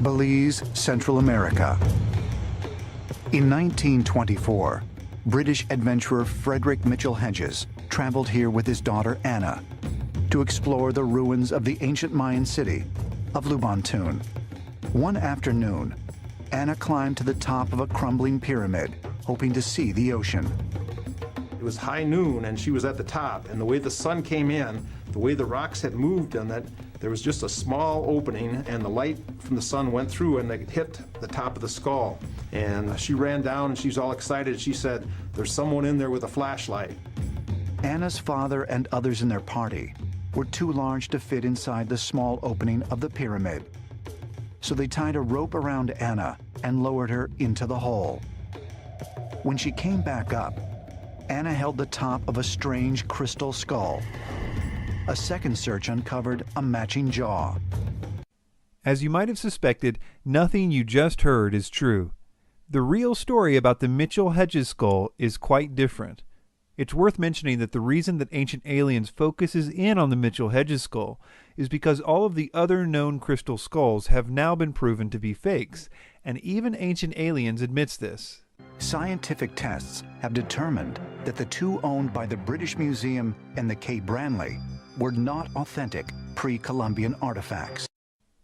Belize, Central America. In 1924, British adventurer Frederick Mitchell Hedges traveled here with his daughter Anna to explore the ruins of the ancient Mayan city of Lubantun. One afternoon, Anna climbed to the top of a crumbling pyramid, hoping to see the ocean. It was high noon and she was at the top, and the way the sun came in, the way the rocks had moved, and that there was just a small opening and the light from the sun went through and it hit the top of the skull. And she ran down and she's all excited. She said, "There's someone in there with a flashlight." Anna's father and others in their party were too large to fit inside the small opening of the pyramid. So they tied a rope around Anna and lowered her into the hole. When she came back up, Anna held the top of a strange crystal skull. A second search uncovered a matching jaw. As you might have suspected, nothing you just heard is true. The real story about the Mitchell Hedges skull is quite different. It's worth mentioning that the reason that Ancient Aliens focuses in on the Mitchell Hedges skull is because all of the other known crystal skulls have now been proven to be fakes, and even Ancient Aliens admits this. Scientific tests have determined that the two owned by the British Museum and the K. Branly were not authentic pre-Columbian artifacts.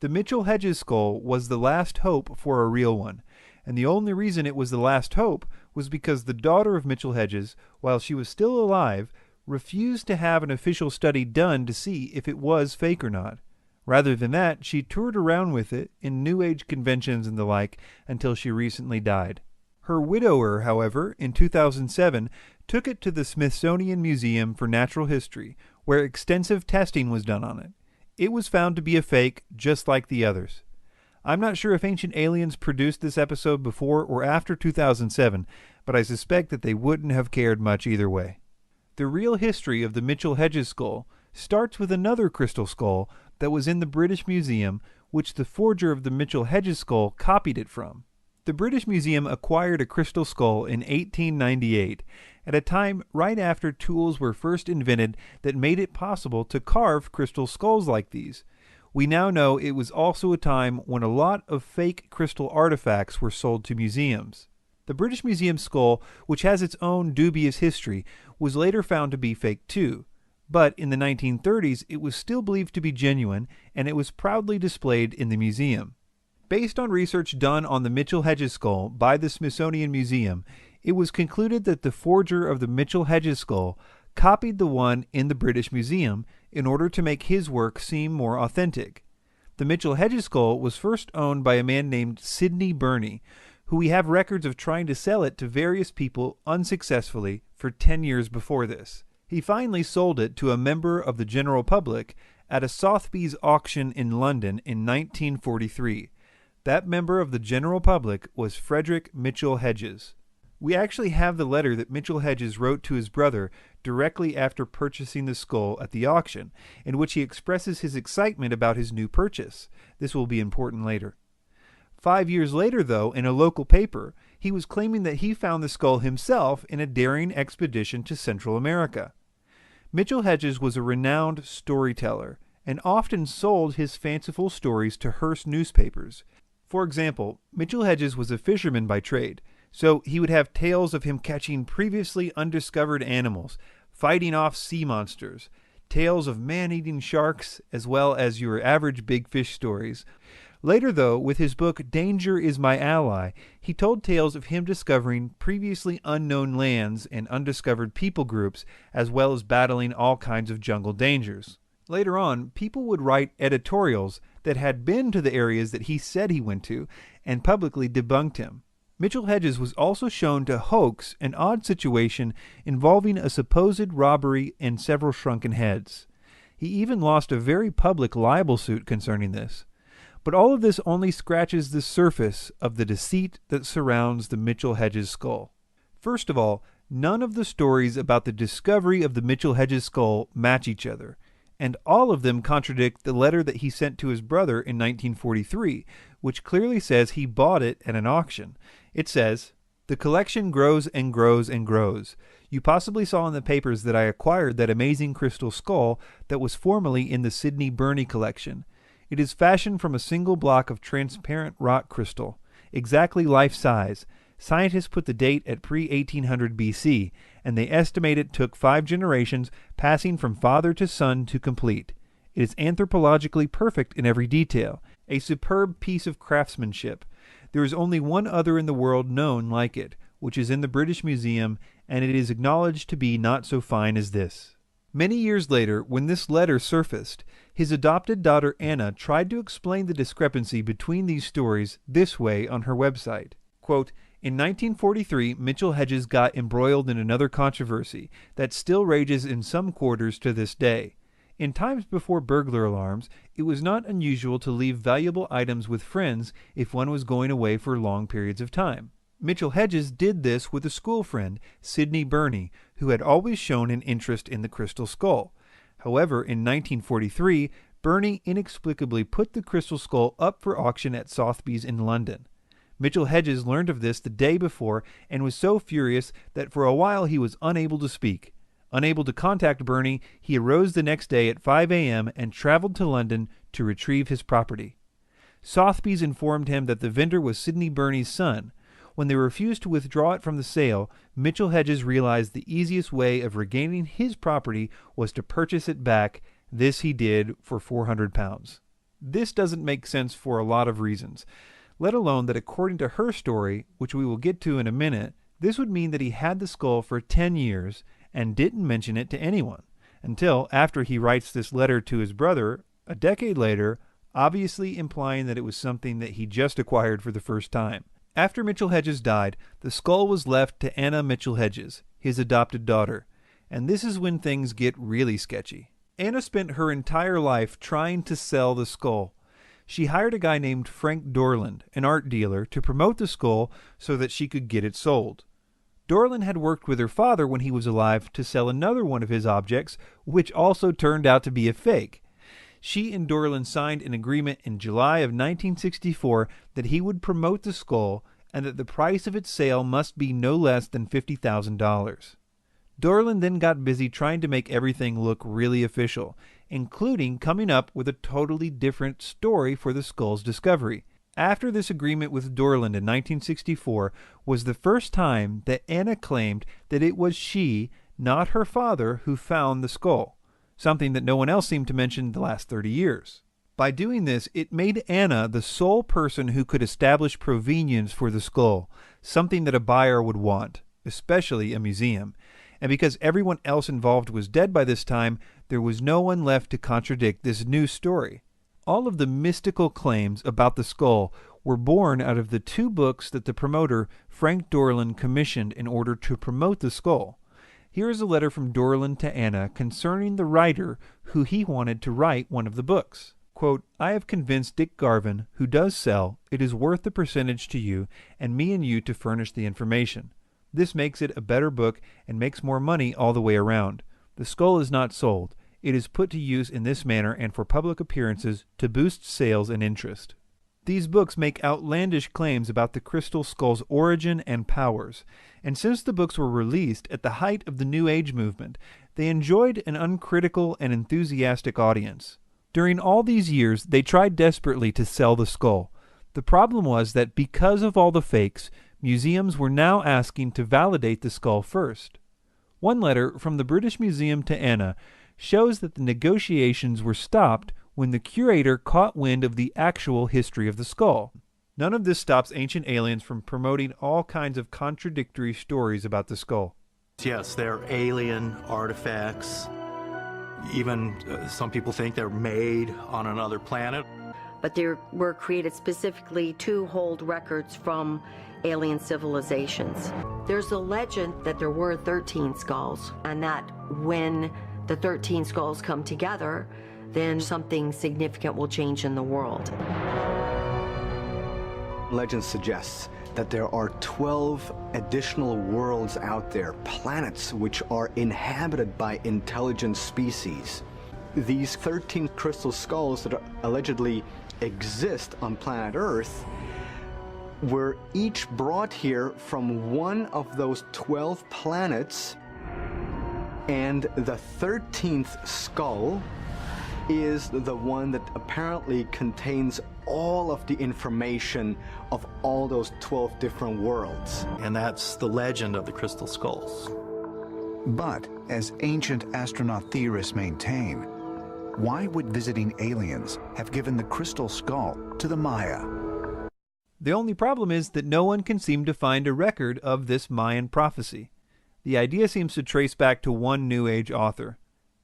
The Mitchell Hedges skull was the last hope for a real one, and the only reason it was the last hope was because the daughter of Mitchell Hedges, while she was still alive, refused to have an official study done to see if it was fake or not. Rather than that, she toured around with it in New Age conventions and the like until she recently died. Her widower, however, in 2007, took it to the Smithsonian Museum for Natural History, where extensive testing was done on it. It was found to be a fake, just like the others. I'm not sure if Ancient Aliens produced this episode before or after 2007, but I suspect that they wouldn't have cared much either way. The real history of the Mitchell Hedges skull starts with another crystal skull that was in the British Museum, which the forger of the Mitchell Hedges skull copied it from. The British Museum acquired a crystal skull in 1898, at a time right after tools were first invented that made it possible to carve crystal skulls like these. We now know it was also a time when a lot of fake crystal artifacts were sold to museums. The British Museum skull, which has its own dubious history, was later found to be fake too. But in the 1930s, it was still believed to be genuine, and it was proudly displayed in the museum. Based on research done on the Mitchell Hedges skull by the Smithsonian Museum, it was concluded that the forger of the Mitchell Hedges skull copied the one in the British Museum in order to make his work seem more authentic. The Mitchell Hedges skull was first owned by a man named Sidney Burney, who we have records of trying to sell it to various people unsuccessfully for 10 years before this. He finally sold it to a member of the general public at a Sotheby's auction in London in 1943. That member of the general public was Frederick Mitchell Hedges. We actually have the letter that Mitchell Hedges wrote to his brother directly after purchasing the skull at the auction, in which he expresses his excitement about his new purchase. This will be important later. 5 years later, though, in a local paper, he was claiming that he found the skull himself in a daring expedition to Central America. Mitchell Hedges was a renowned storyteller and often sold his fanciful stories to Hearst newspapers. For example, Mitchell Hedges was a fisherman by trade, so he would have tales of him catching previously undiscovered animals, fighting off sea monsters, tales of man-eating sharks, as well as your average big fish stories. Later, though, with his book Danger is My Ally, he told tales of him discovering previously unknown lands and undiscovered people groups, as well as battling all kinds of jungle dangers. Later on, people would write editorials that had been to the areas that he said he went to and publicly debunked him. Mitchell Hedges was also shown to hoax an odd situation involving a supposed robbery and several shrunken heads. He even lost a very public libel suit concerning this. But all of this only scratches the surface of the deceit that surrounds the Mitchell Hedges skull. First of all, none of the stories about the discovery of the Mitchell Hedges skull match each other, and all of them contradict the letter that he sent to his brother in 1943, which clearly says he bought it at an auction. It says, "The collection grows and grows and grows. You possibly saw in the papers that I acquired that amazing crystal skull that was formerly in the Sidney Burney collection. It is fashioned from a single block of transparent rock crystal, exactly life-size. Scientists put the date at pre-1800 BC, and they estimate it took 5 generations, passing from father to son, to complete. It is anthropologically perfect in every detail, a superb piece of craftsmanship. There is only one other in the world known like it, which is in the British Museum, and it is acknowledged to be not so fine as this. Many years later, when this letter surfaced, his adopted daughter Anna tried to explain the discrepancy between these stories this way on her website. Quote, "In 1943, Mitchell Hedges got embroiled in another controversy that still rages in some quarters to this day. In times before burglar alarms, it was not unusual to leave valuable items with friends if one was going away for long periods of time. Mitchell Hedges did this with a school friend, Sidney Burney, who had always shown an interest in the crystal skull. However, in 1943, Burney inexplicably put the crystal skull up for auction at Sotheby's in London. Mitchell Hedges learned of this the day before and was so furious that for a while he was unable to speak. Unable to contact Burney, he arose the next day at 5 a.m. and traveled to London to retrieve his property. Sotheby's informed him that the vendor was Sidney Burney's son. When they refused to withdraw it from the sale, Mitchell Hedges realized the easiest way of regaining his property was to purchase it back. This he did for £400. This doesn't make sense for a lot of reasons, let alone that according to her story, which we will get to in a minute, this would mean that he had the skull for 10 years and didn't mention it to anyone, until after he writes this letter to his brother a decade later, obviously implying that it was something that he just acquired for the first time. After Mitchell Hedges died, the skull was left to Anna Mitchell Hedges, his adopted daughter, and this is when things get really sketchy. Anna spent her entire life trying to sell the skull. She hired a guy named Frank Dorland, an art dealer, to promote the skull so that she could get it sold. Dorland had worked with her father when he was alive to sell another one of his objects, which also turned out to be a fake. She and Dorland signed an agreement in July of 1964 that he would promote the skull and that the price of its sale must be no less than $50,000. Dorland then got busy trying to make everything look really official, including coming up with a totally different story for the skull's discovery. After this agreement with Dorland in 1964 was the first time that Anna claimed that it was she, not her father, who found the skull, something that no one else seemed to mention the last 30 years. By doing this, it made Anna the sole person who could establish provenience for the skull, something that a buyer would want, especially a museum. And because everyone else involved was dead by this time, there was no one left to contradict this new story. All of the mystical claims about the skull were born out of the 2 books that the promoter, Frank Dorland, commissioned in order to promote the skull. Here is a letter from Dorland to Anna concerning the writer who he wanted to write one of the books. Quote, "I have convinced Dick Garvin, who does sell, it is worth the percentage to you and me and you to furnish the information. This makes it a better book and makes more money all the way around. The skull is not sold. It is put to use in this manner and for public appearances to boost sales and interest." These books make outlandish claims about the crystal skull's origin and powers, and since the books were released at the height of the New Age movement, they enjoyed an uncritical and enthusiastic audience. During all these years, they tried desperately to sell the skull. The problem was that because of all the fakes, museums were now asking to validate the skull first. One letter from the British Museum to Anna shows that the negotiations were stopped when the curator caught wind of the actual history of the skull. None of this stops Ancient Aliens from promoting all kinds of contradictory stories about the skull. Yes, they're alien artifacts. Even some people think they're made on another planet. But they were created specifically to hold records from alien civilizations. There's a legend that there were 13 skulls, and that when the 13 skulls come together, then something significant will change in the world. Legend suggests that there are 12 additional worlds out there, planets which are inhabited by intelligent species. These 13 crystal skulls that allegedly exist on planet Earth were each brought here from one of those 12 planets, and the 13th skull is the one that apparently contains all of the information of all those 12 different worlds. And that's the legend of the crystal skulls. But, as ancient astronaut theorists maintain, why would visiting aliens have given the crystal skull to the Maya? The only problem is that no one can seem to find a record of this Mayan prophecy. The idea seems to trace back to one New Age author.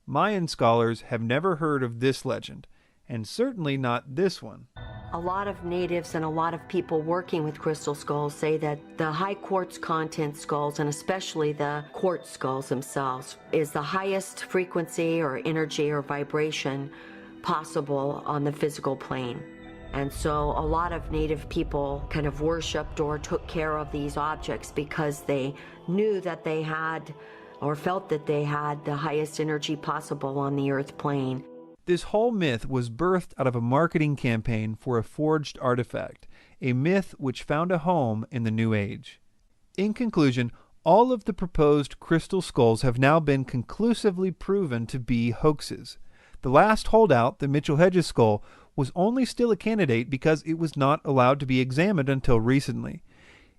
Mayan scholars have never heard of this legend, and certainly not this one. A lot of natives and a lot of people working with crystal skulls say that the high quartz content skulls, and especially the quartz skulls themselves, is the highest frequency or energy or vibration possible on the physical plane. And so a lot of native people kind of worshipped or took care of these objects because they knew that they had or felt that they had the highest energy possible on the earth plane. This whole myth was birthed out of a marketing campaign for a forged artifact, a myth which found a home in the New Age. In conclusion, all of the proposed crystal skulls have now been conclusively proven to be hoaxes. The last holdout, the Mitchell Hedges skull, was only still a candidate because it was not allowed to be examined until recently.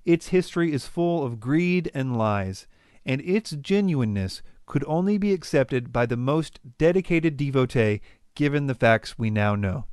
Its history is full of greed and lies, and its genuineness could only be accepted by the most dedicated devotee given the facts we now know.